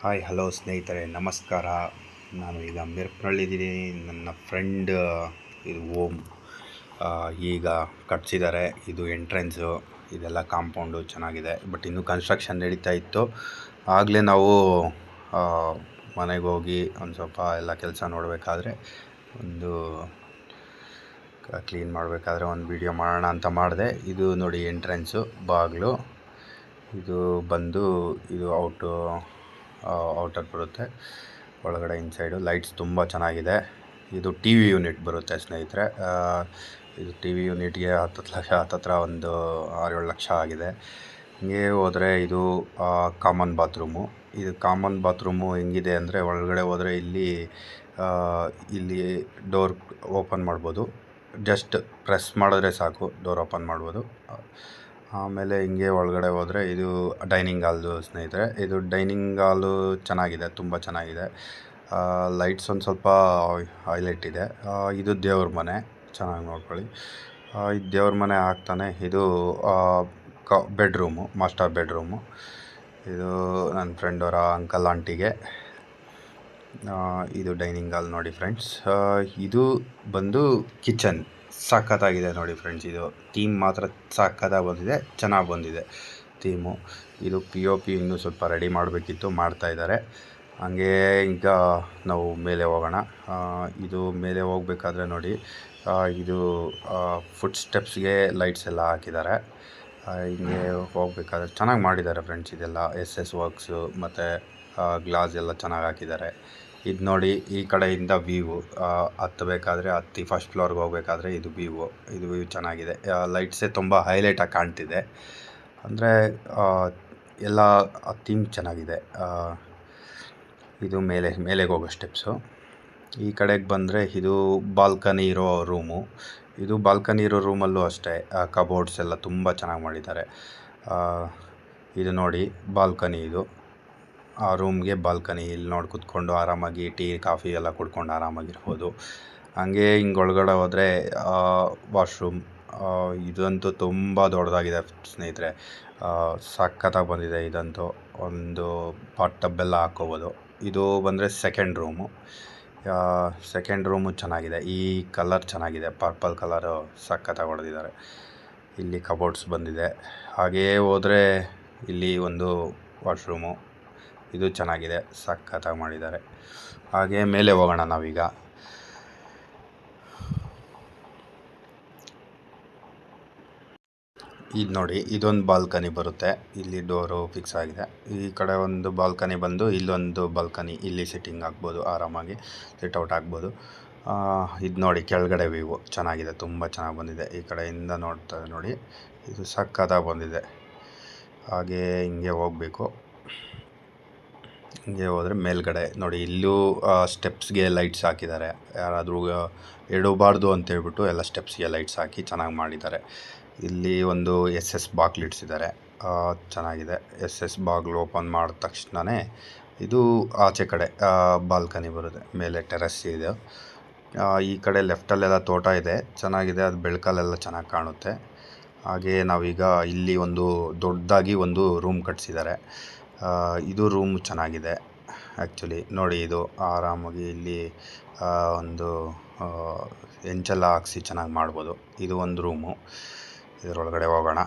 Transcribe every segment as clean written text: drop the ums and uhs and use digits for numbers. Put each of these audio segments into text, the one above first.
Hi hello ಸ್ನೇಹಿತರೆ, ನಮಸ್ಕಾರ. ನಾನು ಈಗ ಮಿರ್ಪ್ನಳ್ಳಿದ್ದೀನಿ. ನನ್ನ ಫ್ರೆಂಡ್ ಇದು ಓಮ್ ಈಗ ಕಟ್ಸಿದ್ದಾರೆ. ಇದು ಎಂಟ್ರೆನ್ಸು, ಇದೆಲ್ಲ ಕಾಂಪೌಂಡು ಚೆನ್ನಾಗಿದೆ. ಬಟ್ ಇನ್ನೂ ಕನ್ಸ್ಟ್ರಕ್ಷನ್ ನಡೀತಾ ಇತ್ತು. ಆಗಲೇ ನಾವು ಮನೆಗೆ ಹೋಗಿ ಒಂದು ಸ್ವಲ್ಪ ಎಲ್ಲ ಕೆಲಸ ನೋಡಬೇಕಾದ್ರೆ, ಒಂದು ಕ್ಲೀನ್ ಮಾಡಬೇಕಾದ್ರೆ ಒಂದು ವಿಡಿಯೋ ಮಾಡೋಣ ಅಂತ ಮಾಡಿದೆ. ಇದು ನೋಡಿ ಎಂಟ್ರೆನ್ಸು, ಬಾಗಿಲು. ಇದು ಬಂದು ಇದು ಔಟರ್ ಬರುತ್ತೆ. ಒಳಗಡೆ ಇನ್ಸೈಡು ಲೈಟ್ಸ್ ತುಂಬ ಚೆನ್ನಾಗಿದೆ. ಇದು ಟಿ ವಿ ಯೂನಿಟ್ ಬರುತ್ತೆ ಸ್ನೇಹಿತರೆ. ಇದು ಟಿ ವಿ ಯೂನಿಟ್ಗೆ ಹತ್ತತ್ರ ಒಂದು 6-7 ಲಕ್ಷ ಆಗಿದೆ. ಹಿಂಗೆ ಹೋದರೆ ಇದು ಕಾಮನ್ ಬಾತ್ರೂಮು. ಇದು ಕಾಮನ್ ಬಾತ್ರೂಮು ಹೆಂಗಿದೆ ಅಂದರೆ, ಒಳಗಡೆ ಹೋದರೆ ಇಲ್ಲಿ ಡೋರ್ ಓಪನ್ ಮಾಡ್ಬೋದು. ಜಸ್ಟ್ ಪ್ರೆಸ್ ಮಾಡಿದ್ರೆ ಸಾಕು, ಡೋರ್ ಓಪನ್ ಮಾಡ್ಬೋದು. ಆಮೇಲೆ ಹಿಂಗೆ ಒಳಗಡೆ ಹೋದರೆ ಇದು ಡೈನಿಂಗ್ ಹಾಲ್ದು ಸ್ನೇಹಿತರೆ. ಇದು ಡೈನಿಂಗ್ ಹಾಲು ಚೆನ್ನಾಗಿದೆ, ತುಂಬ ಚೆನ್ನಾಗಿದೆ. ಲೈಟ್ಸ್ ಒಂದು ಸ್ವಲ್ಪ ಹೈಲೈಟ್ ಇದೆ. ಇದು ದೇವ್ರ ಮನೆ, ಚೆನ್ನಾಗಿ ನೋಡ್ಕೊಳ್ಳಿ. ಇದು ದೇವ್ರ ಮನೆ ಆಗ್ತಾನೆ. ಇದು ಬೆಡ್ರೂಮು, ಮಾಸ್ಟರ್ ಬೆಡ್ರೂಮು. ಇದು ನನ್ನ ಫ್ರೆಂಡ್ ಅವರ ಅಂಕಲ್ ಆಂಟಿಗೆ. ಇದು ಡೈನಿಂಗ್ ಹಾಲ್ ನೋಡಿ ಫ್ರೆಂಡ್ಸ್. ಇದು ಬಂದು ಕಿಚನ್. ಸಖತ್ತಾಗಿದೆ ನೋಡಿ ಫ್ರೆಂಡ್ಸ್. ಇದು ಥೀಮ್ ಮಾತ್ರ ಸಖತ್ತಾಗಿ ಬಂದಿದೆ, ಚೆನ್ನಾಗಿ ಬಂದಿದೆ ಥೀಮು. ಇದು POP ಇನ್ನೂ ಸ್ವಲ್ಪ ರೆಡಿ ಮಾಡಬೇಕಿತ್ತು, ಮಾಡ್ತಾಯಿದ್ದಾರೆ. ಹಾಗೇ ಈಗ ನಾವು ಮೇಲೆ ಹೋಗೋಣ. ಇದು ಮೇಲೆ ಹೋಗ್ಬೇಕಾದ್ರೆ ನೋಡಿ, ಇದು ಫುಟ್ ಸ್ಟೆಪ್ಸ್ಗೆ ಲೈಟ್ಸ್ ಎಲ್ಲ ಹಾಕಿದ್ದಾರೆ. ಹಿಂಗೆ ಹೋಗ್ಬೇಕಾದ್ರೆ ಚೆನ್ನಾಗಿ ಮಾಡಿದ್ದಾರೆ ಫ್ರೆಂಡ್ಸ್. ಇದೆಲ್ಲ SS ವರ್ಕ್ಸು ಮತ್ತು ಗ್ಲಾಸ್ ಎಲ್ಲ ಚೆನ್ನಾಗಿ ಹಾಕಿದ್ದಾರೆ. ಇದು ನೋಡಿ, ಈ ಕಡೆಯಿಂದ ವ್ಯೂ ಹತ್ತಬೇಕಾದ್ರೆ ಫಸ್ಟ್ ಫ್ಲೋರ್ಗೆ ಹೋಗ್ಬೇಕಾದ್ರೆ ಇದು ವ್ಯೂ ಚೆನ್ನಾಗಿದೆ. ಲೈಟ್ಸೇ ತುಂಬ ಹೈಲೈಟಾಗಿ ಕಾಣ್ತಿದೆ. ಅಂದರೆ ಎಲ್ಲ ಥೀಮ್ ಚೆನ್ನಾಗಿದೆ. ಇದು ಮೇಲೆಗೆ ಹೋಗೋ ಸ್ಟೆಪ್ಸು. ಈ ಕಡೆಗೆ ಬಂದರೆ ಇದು ಬಾಲ್ಕನಿ ಇರೋ ರೂಮು. ಇದು ಬಾಲ್ಕನಿ ಇರೋ ರೂಮಲ್ಲೂ ಅಷ್ಟೇ ಕಬೋರ್ಡ್ಸ್ ಎಲ್ಲ ತುಂಬ ಚೆನ್ನಾಗಿ ಮಾಡಿದ್ದಾರೆ. ಇದು ನೋಡಿ ಬಾಲ್ಕನಿ. ಇದು ಆ ರೂಮ್ಗೆ ಬಾಲ್ಕನಿ. ಇಲ್ಲಿ ನೋಡಿ ಕೂತ್ಕೊಂಡು ಆರಾಮಾಗಿ ಟೀ ಕಾಫಿ ಎಲ್ಲ ಕುಡ್ಕೊಂಡು ಆರಾಮಾಗಿರ್ಬೋದು. ಹಂಗೆ ಹಿಂಗೆ ಒಳಗಡೆ ಹೋದರೆ ವಾಶ್ರೂಮ್. ಇದಂತೂ ತುಂಬ ದೊಡ್ಡದಾಗಿದೆ ಸ್ನೇಹಿತರೆ. ಸಖತ್ತಾಗಿ ಬಂದಿದೆ ಇದಂತೂ. ಒಂದು ಬಾತ್ ಟಬ್ಬೆಲ್ಲ ಹಾಕ್ಕೋಬೋದು. ಇದು ಬಂದರೆ ಸೆಕೆಂಡ್ ರೂಮು ಚೆನ್ನಾಗಿದೆ. ಈ ಕಲರ್ ಚೆನ್ನಾಗಿದೆ, ಪರ್ಪಲ್ ಕಲರು ಸಖತ್ತಾಗಿ ಹೊಡೆದಿದ್ದಾರೆ. ಇಲ್ಲಿ ಕಬೋರ್ಡ್ಸ್ ಬಂದಿದೆ. ಹಾಗೆಯೇ ಹೋದರೆ ಇಲ್ಲಿ ಒಂದು ವಾಶ್ರೂಮು. ಇದು ಚೆನ್ನಾಗಿದೆ, ಸಖತ್ತಾಗಿ ಮಾಡಿದ್ದಾರೆ. ಹಾಗೆ ಮೇಲೆ ಹೋಗೋಣ ನಾವೀಗ. ಇದು ನೋಡಿ, ಇದೊಂದು ಬಾಲ್ಕನಿ ಬರುತ್ತೆ. ಇಲ್ಲಿ ಡೋರು ಫಿಕ್ಸ್ ಆಗಿದೆ. ಈ ಕಡೆ ಒಂದು ಬಾಲ್ಕನಿ ಬಂದು, ಇಲ್ಲೊಂದು ಬಾಲ್ಕನಿ. ಇಲ್ಲಿ ಸಿಟ್ಟಿಂಗ್ ಆಗ್ಬೋದು, ಆರಾಮಾಗಿ ಸಿಟ್ಔಟ್ ಆಗ್ಬೋದು. ಇದು ನೋಡಿ ಕೆಳಗಡೆ ವ್ಯೂ ಚೆನ್ನಾಗಿದೆ, ತುಂಬ ಚೆನ್ನಾಗಿ ಬಂದಿದೆ. ಈ ಕಡೆಯಿಂದ ನೋಡ್ತಾ ನೋಡಿ, ಇದು ಸಖತ್ತಾಗಿ ಬಂದಿದೆ. ಹಾಗೇ ಹಿಂಗೆ ಹೋಗಬೇಕು. ಹಿಂಗೆ ಹೋದರೆ ಮೇಲ್ಗಡೆ ನೋಡಿ, ಇಲ್ಲೂ ಸ್ಟೆಪ್ಸ್ಗೆ ಲೈಟ್ಸ್ ಹಾಕಿದ್ದಾರೆ. ಯಾರಾದರೂ ಇಡಬಾರ್ದು ಅಂತೇಳ್ಬಿಟ್ಟು ಎಲ್ಲ ಸ್ಟೆಪ್ಸ್ಗೆ ಲೈಟ್ಸ್ ಹಾಕಿ ಚೆನ್ನಾಗಿ ಮಾಡಿದ್ದಾರೆ. ಇಲ್ಲಿ ಒಂದು SS ಬಾಗಿಲು ಇಡಿಸಿದ್ದಾರೆ, ಚೆನ್ನಾಗಿದೆ. SS ಬಾಗಿಲು ಓಪನ್ ಮಾಡಿದ ತಕ್ಷಣವೇ ಇದು ಆಚೆ ಕಡೆ ಬಾಲ್ಕನಿ ಬರುತ್ತೆ. ಮೇಲೆ ಟೆರೆಸ್ ಇದೆ. ಈ ಕಡೆ ಲೆಫ್ಟಲ್ಲೆಲ್ಲ ತೋಟ ಇದೆ, ಚೆನ್ನಾಗಿದೆ. ಅದು ಬೆಳಕಲ್ಲೆಲ್ಲ ಚೆನ್ನಾಗಿ ಕಾಣುತ್ತೆ. ಹಾಗೆ ನಾವೀಗ ಇಲ್ಲಿ ಒಂದು ದೊಡ್ಡದಾಗಿ ಒಂದು ರೂಮ್ ಕಟ್ಸಿದ್ದಾರೆ. ಇದು ರೂಮ್ ಚೆನ್ನಾಗಿದೆ ಆ್ಯಕ್ಚುಲಿ. ನೋಡಿ, ಇದು ಆರಾಮಾಗಿ ಇಲ್ಲಿ ಒಂದು ಹೆಂಚೆಲ್ಲ ಹಾಕ್ಸಿ ಚೆನ್ನಾಗಿ ಮಾಡ್ಬೋದು. ಇದು ಒಂದು ರೂಮು. ಇದರೊಳಗಡೆ ಹೋಗೋಣ.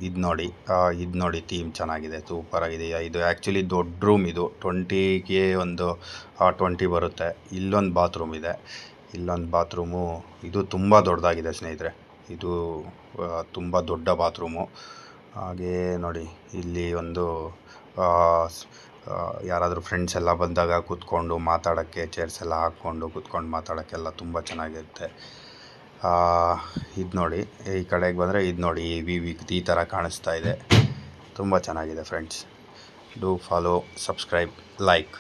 ಇದು ನೋಡಿ ಥೀಮ್ ಚೆನ್ನಾಗಿದೆ, ಸೂಪರಾಗಿದೆ. ಇದು ಆ್ಯಕ್ಚುಲಿ ದೊಡ್ಡ ರೂಮ್. ಇದು 20ಗೆ ಒಂದು 20 ಬರುತ್ತೆ. ಇಲ್ಲೊಂದು ಬಾತ್ರೂಮ್ ಇದೆ. ಇಲ್ಲೊಂದು ಬಾತ್ರೂಮು. ಇದು ತುಂಬ ದೊಡ್ಡದಾಗಿದೆ ಸ್ನೇಹಿತರೆ. ಇದು ತುಂಬ ದೊಡ್ಡ ಬಾತ್ರೂಮು. ಹಾಗೇ ನೋಡಿ, ಇಲ್ಲಿ ಒಂದು ಯಾರಾದರೂ ಫ್ರೆಂಡ್ಸ್ ಎಲ್ಲ ಬಂದಾಗ ಕೂತ್ಕೊಂಡು ಮಾತಾಡೋಕ್ಕೆ ಚೇರ್ಸ್ ಎಲ್ಲ ಹಾಕ್ಕೊಂಡು ಕೂತ್ಕೊಂಡು ಮಾತಾಡೋಕ್ಕೆಲ್ಲ ತುಂಬ ಚೆನ್ನಾಗಿರುತ್ತೆ. ಇದು ನೋಡಿ, ಈ ಕಡೆಗೆ ಬಂದರೆ ಇದು ನೋಡಿ, ಈ ಥರ ಕಾಣಿಸ್ತಾ ಇದೆ. ತುಂಬ ಚೆನ್ನಾಗಿದೆ friends. Do follow, subscribe, like.